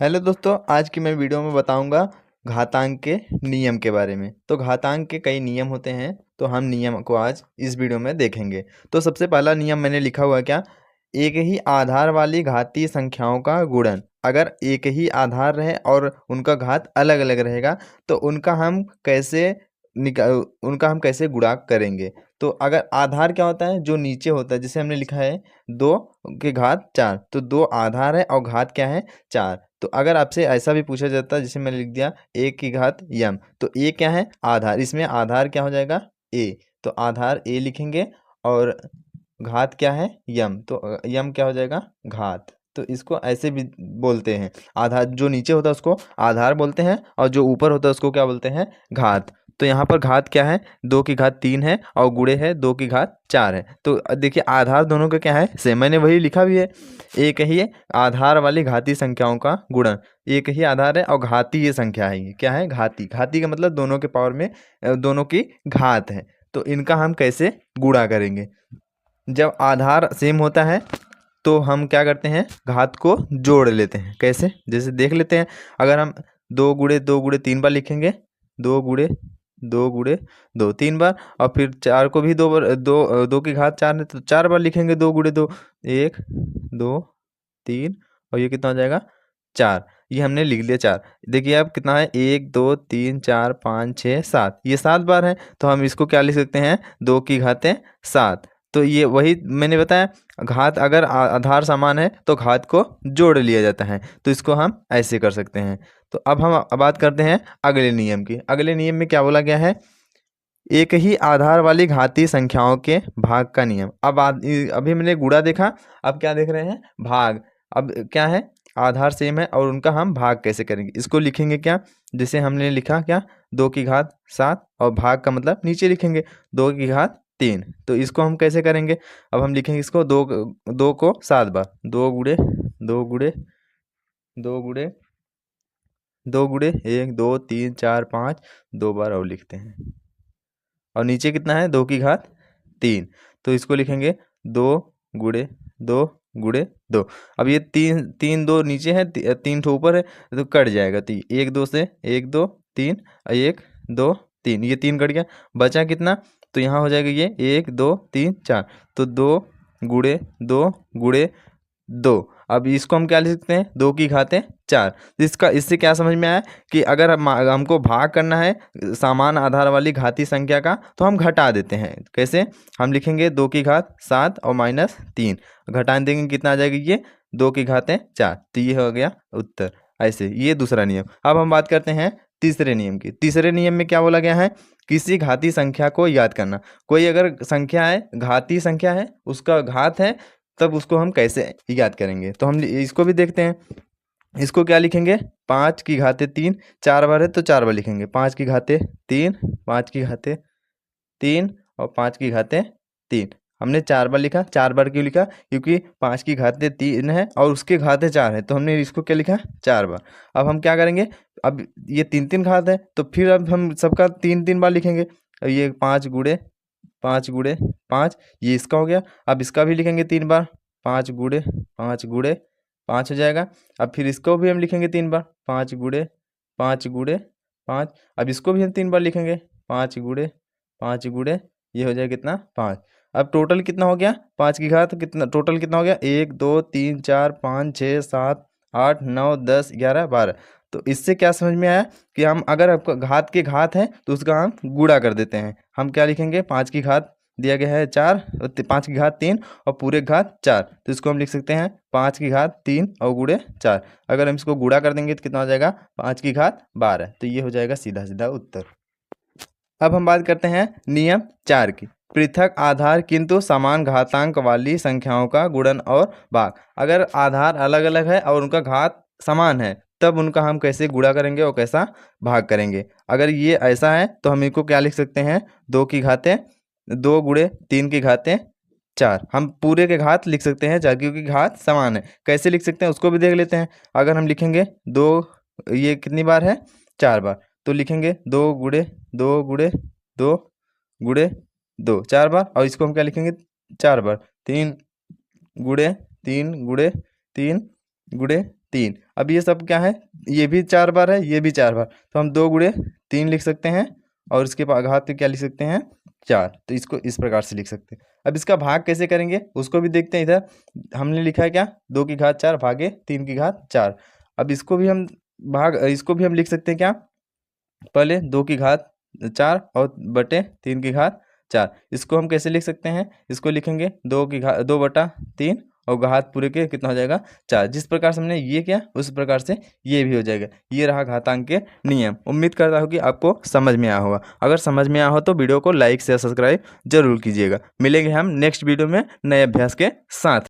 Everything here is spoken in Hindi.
हेलो दोस्तों, आज की मैं वीडियो में बताऊंगा घातांक के नियम के बारे में। तो घातांक के कई नियम होते हैं, तो हम नियम को आज इस वीडियो में देखेंगे। तो सबसे पहला नियम मैंने लिखा हुआ है क्या, एक ही आधार वाली घातीय संख्याओं का गुणन। अगर एक ही आधार रहे और उनका घात अलग अलग रहेगा तो उनका हम कैसे गुणा करेंगे। तो अगर आधार क्या होता है, जो नीचे होता है, जैसे हमने लिखा है 2 की घात 4, तो 2 आधार है और घात क्या है 4। तो अगर आपसे ऐसा भी पूछा जाता है, जैसे मैंने लिख दिया 1 की घात m, तो ए क्या है आधार, इसमें आधार क्या हो जाएगा ए, तो आधार ए लिखेंगे और घात क्या है यम, तो यम क्या हो जाएगा घात। तो इसको ऐसे भी बोलते हैं, आधार जो नीचे होता है उसको आधार बोलते हैं और जो ऊपर होता है उसको क्या बोलते हैं घात। तो यहाँ पर घात क्या है 2 की घात 3 है और गुणे है 2 की घात 4 है। तो देखिए आधार दोनों का क्या है सेम, मैंने वही लिखा भी है, एक ही आधार वाली घातीय संख्याओं का गुणन। एक ही आधार है और घातीय संख्या है, ये क्या है घाती, घाती का मतलब दोनों के पावर में दोनों की घात है। तो इनका हम कैसे गुणा करेंगे। जब आधार सेम होता है तो हम क्या करते हैं घात को जोड़ लेते हैं। कैसे, जैसे देख लेते हैं। अगर हम 2 गुणे 2 गुणे 3 बार लिखेंगे, 2 गुणे 2 गुणे 2 3 बार, और फिर 4 को भी 2 बार, 2 की घात 4 है तो 4 बार लिखेंगे 2 गुणे 2, 1 2 3, और ये कितना हो जाएगा 4। ये हमने लिख लिया 4। देखिए अब कितना है 1 2 3 4 5 6 7, ये 7 बार है। तो हम इसको क्या लिख सकते हैं 2 की घातें 7। तो ये वही मैंने बताया, घात अगर आधार समान है तो घात को जोड़ लिया जाता है, तो इसको हम ऐसे कर सकते हैं। तो अब हम बात करते हैं अगले नियम की। अगले नियम में क्या बोला गया है, एक ही आधार वाली घातीय संख्याओं के भाग का नियम। अब अभी मैंने गुणा देखा, अब क्या देख रहे हैं भाग। अब क्या है आधार सेम है और उनका हम भाग कैसे करेंगे, इसको लिखेंगे क्या, जैसे हमने लिखा क्या 2 की घात 7 और भाग का मतलब नीचे लिखेंगे 2 की घात 3। तो इसको हम कैसे करेंगे, अब हम लिखेंगे इसको 2 को 7 बार, 2 गुणे 1 2 3 4 5, 2 बार और लिखते हैं। और नीचे कितना है 2 की घात 3, तो इसको लिखेंगे 2 गुणे 2 गुणे 2। अब ये तीन तीन दो नीचे है, 3 ठो ऊपर है, तो कट जाएगा। तो 1 2 1 2 3, ये 3 कट गया, बचा कितना, तो यहाँ हो जाएगा ये 1 2 3 4, तो 2 गुणे 2 गुणे 2। अब इसको हम क्या लिख सकते हैं 2 की घातें 4। इसका इससे क्या समझ में आया कि अगर हमको भाग करना है समान आधार वाली घातीय संख्या का, तो हम घटा देते हैं। कैसे, हम लिखेंगे 2 की घात 7 और -3, घटा देंगे कितना आ जाएगा ये 2 की घातें 4। तो ये हो गया उत्तर। ऐसे ये दूसरा नियम। अब हम बात करते हैं तीसरे नियम की। तीसरे नियम में क्या बोला गया है, किसी घातीय संख्या को याद करना। कोई अगर संख्या है घातीय संख्या है, उसका घात है, तब उसको हम कैसे याद करेंगे। तो हम इसको भी देखते हैं। इसको क्या लिखेंगे 5 की घातें 3, 4 बार है तो 4 बार लिखेंगे 5 की घातें 3, 5 की घातें 3 और 5 की घातें 3। हमने 4 बार लिखा, 4 बार क्यों लिखा, क्योंकि 5 की घातें 3 है और उसके घातें 4 है, तो हमने इसको क्या लिखा 4 बार। अब हम क्या करेंगे, अब ये 3 3 घात है तो फिर अब हम सबका 3 3 बार लिखेंगे। अब ये 5 गुणे 5 ये इसका हो गया। अब इसका भी लिखेंगे 3 बार, 5 गुणे 5 गुणे 5 हो जाएगा। अब फिर इसको भी हम लिखेंगे 3 बार, 5 गुणे 5 गुणे 5। अब इसको भी हम 3 बार लिखेंगे, 5 गुणे 5 गुणे, ये हो जाएगा कितना 5। अब टोटल कितना हो गया 5 की घात कितना, टोटल कितना हो गया 1 2 3 4 5 6 7 8 9 10 11 12। तो इससे क्या समझ में आया कि हम अगर आपको घात के घात है तो उसका हम गुणा कर देते हैं। हम क्या लिखेंगे 5 की घात दिया गया है 4, 5 की घात 3 और पूरे घात 4, तो इसको हम लिख सकते हैं 5 की घात 3 और गुणे 4। अगर हम इसको गुणा कर देंगे तो कितना हो जाएगा 5 की घात 12। तो ये हो जाएगा सीधा सीधा उत्तर। अब हम बात करते हैं नियम 4 की। पृथक आधार किंतु समान घातांक वाली संख्याओं का गुणन और भाग। अगर आधार अलग अलग है और उनका घात समान है, तब उनका हम कैसे गुणा करेंगे और कैसा भाग करेंगे। अगर ये ऐसा है तो हम इनको क्या लिख सकते हैं 2 गुणे 3 की घातें 4। हम पूरे के घात लिख सकते हैं 4, क्योंकि घात समान है। कैसे लिख सकते हैं उसको भी देख लेते हैं। अगर हम लिखेंगे 2, ये कितनी बार है 4 बार, तो लिखेंगे 2 गुणे 2 गुणे 2 4 बार, और इसको हम क्या लिखेंगे 4 बार, 3 गुणे 3 गुणे 3 गुणे 3। अब ये सब क्या है, ये भी 4 बार है, ये भी 4 बार, तो हम 2 गुणे 3 लिख सकते हैं और इसके घात पे क्या लिख सकते हैं 4। तो इसको इस प्रकार से लिख सकते हैं। अब इसका भाग कैसे करेंगे उसको भी देखते हैं। इधर हमने लिखा है क्या, 2 की घात 4 भागे 3 की घात 4। अब इसको भी हम लिख सकते हैं क्या, पहले 2 की घात 4 और बटे 3 की घात 4। इसको हम कैसे लिख सकते हैं, इसको लिखेंगे 2/3 और घात पूरे के कितना हो जाएगा 4। जिस प्रकार से हमने ये किया उस प्रकार से ये भी हो जाएगा। ये रहा घातांक के नियम। उम्मीद करता हूँ कि आपको समझ में आया होगा। अगर समझ में आया हो तो वीडियो को लाइक शेयर सब्सक्राइब जरूर कीजिएगा। मिलेंगे हम नेक्स्ट वीडियो में नए अभ्यास के साथ।